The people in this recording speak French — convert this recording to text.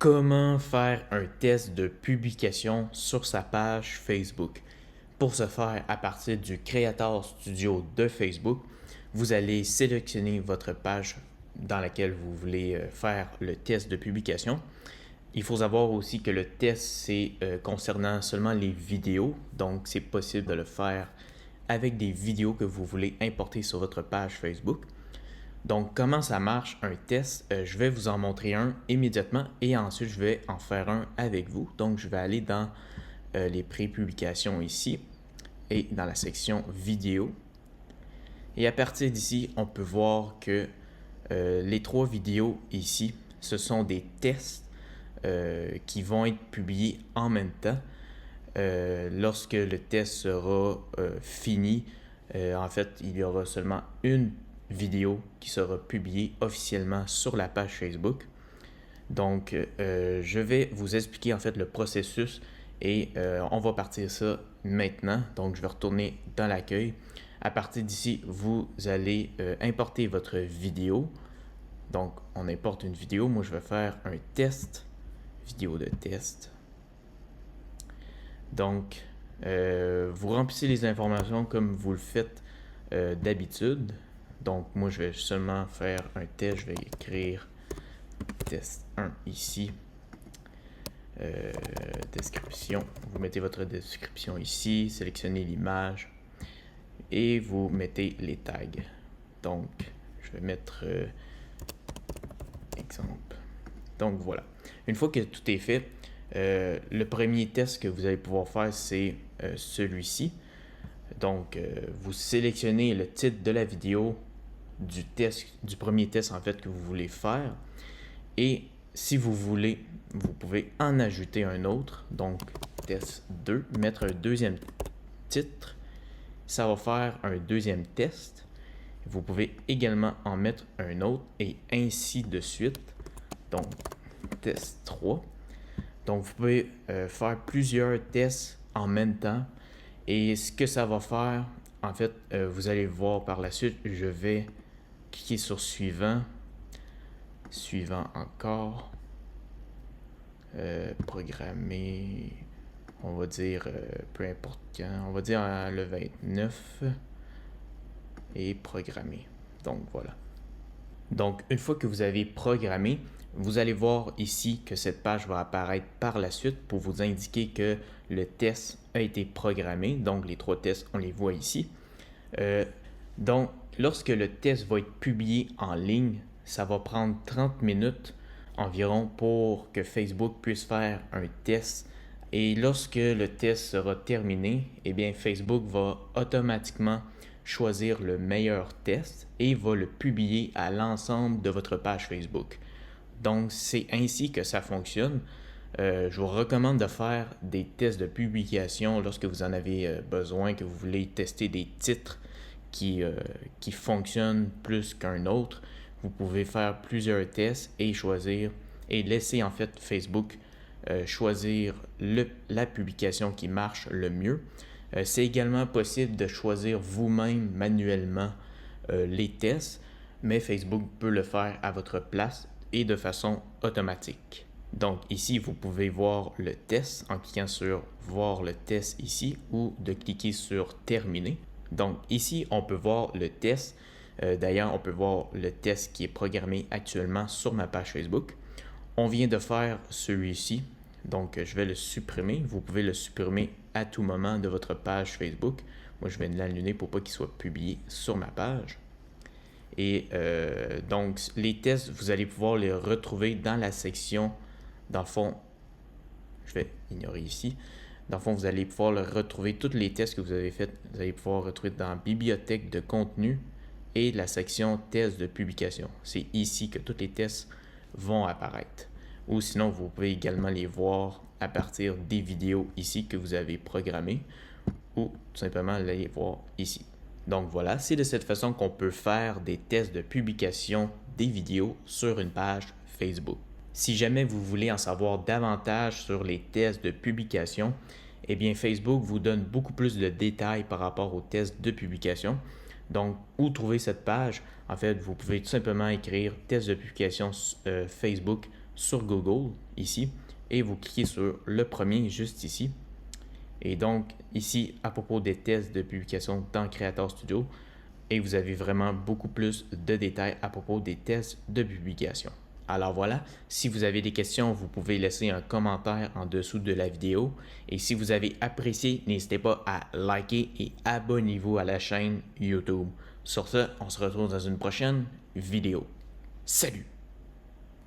Comment faire un test de publication sur sa page Facebook? Pour ce faire, à partir du Creator Studio de Facebook, vous allez sélectionner votre page dans laquelle vous voulez faire le test de publication. Il faut savoir aussi que le test, c'est concernant seulement les vidéos, donc c'est possible de le faire avec des vidéos que vous voulez importer sur votre page Facebook. Donc, comment ça marche un test? Je vais vous en montrer un immédiatement et ensuite je vais en faire un avec vous. Donc, je vais aller dans les pré-publications ici et dans la section vidéo. Et à partir d'ici, on peut voir que les trois vidéos ici, ce sont des tests qui vont être publiés en même temps. Lorsque le test sera fini, en fait, il y aura seulement une vidéo qui sera publiée officiellement sur la page Facebook. Donc, je vais vous expliquer en fait le processus et on va partir ça maintenant. Donc, je vais retourner dans l'accueil. À partir d'ici, vous allez importer votre vidéo. Donc, on importe une vidéo. Moi, je vais faire un test, vidéo de test. Donc, vous remplissez les informations comme vous le faites d'habitude. Donc, moi, je vais seulement faire un test. Je vais écrire test 1 ici. Description. Vous mettez votre description ici. Sélectionnez l'image. Et vous mettez les tags. Donc, je vais mettre exemple. Donc, voilà. Une fois que tout est fait, le premier test que vous allez pouvoir faire, c'est celui-ci. Donc, vous sélectionnez le titre de la vidéo du premier test en fait que vous voulez faire. Et si vous voulez, vous pouvez en ajouter un autre. Donc, test 2, mettre un deuxième titre. Ça va faire un deuxième test. Vous pouvez également en mettre un autre et ainsi de suite. Donc, test 3. Donc, vous pouvez faire plusieurs tests en même temps. Et ce que ça va faire, en fait, vous allez voir par la suite, je vais cliquer sur suivant, suivant encore, programmer, on va dire peu importe quand, on va dire le 29 et programmer. Donc, voilà. Donc, une fois que vous avez programmé, vous allez voir ici que cette page va apparaître par la suite pour vous indiquer que le test a été programmé. Donc, les trois tests, on les voit ici. Donc, lorsque le test va être publié en ligne, ça va prendre 30 minutes environ pour que Facebook puisse faire un test. Et lorsque le test sera terminé, eh bien, Facebook va automatiquement choisir le meilleur test et va le publier à l'ensemble de votre page Facebook. Donc, c'est ainsi que ça fonctionne. Je vous recommande de faire des tests de publication lorsque vous en avez besoin, que vous voulez tester des titres qui fonctionnent plus qu'un autre. Vous pouvez faire plusieurs tests et choisir et laisser en fait Facebook choisir la publication qui marche le mieux. C'est également possible de choisir vous-même manuellement les tests, mais Facebook peut le faire à votre place et de façon automatique. Donc ici, vous pouvez voir le test en cliquant sur voir le test ici ou de cliquer sur terminer. Donc ici, on peut voir le test. D'ailleurs, on peut voir le test qui est programmé actuellement sur ma page Facebook. On vient de faire celui-ci. Donc, je vais le supprimer. Vous pouvez le supprimer à tout moment de votre page Facebook. Moi, je vais l'annuler pour pas qu'il soit publié sur ma page. Et donc, les tests, vous allez pouvoir les retrouver dans la section, dans le fond, je vais ignorer ici. Dans le fond, vous allez pouvoir le retrouver, tous les tests que vous avez faits, vous allez pouvoir retrouver dans Bibliothèque de contenu et la section tests de publication. C'est ici que tous les tests vont apparaître. Ou sinon, vous pouvez également les voir à partir des vidéos ici que vous avez programmées ou tout simplement les voir ici. Donc voilà, c'est de cette façon qu'on peut faire des tests de publication des vidéos sur une page Facebook. Si jamais vous voulez en savoir davantage sur les tests de publication, eh bien Facebook vous donne beaucoup plus de détails par rapport aux tests de publication. Donc, où trouver cette page? En fait, vous pouvez tout simplement écrire test de publication Facebook sur Google, ici, et vous cliquez sur le premier juste ici. Et donc, ici, à propos des tests de publication dans Creator Studio, et vous avez vraiment beaucoup plus de détails à propos des tests de publication. Alors voilà, si vous avez des questions, vous pouvez laisser un commentaire en dessous de la vidéo. Et si vous avez apprécié, n'hésitez pas à liker et abonnez-vous à la chaîne YouTube. Sur ce, on se retrouve dans une prochaine vidéo. Salut!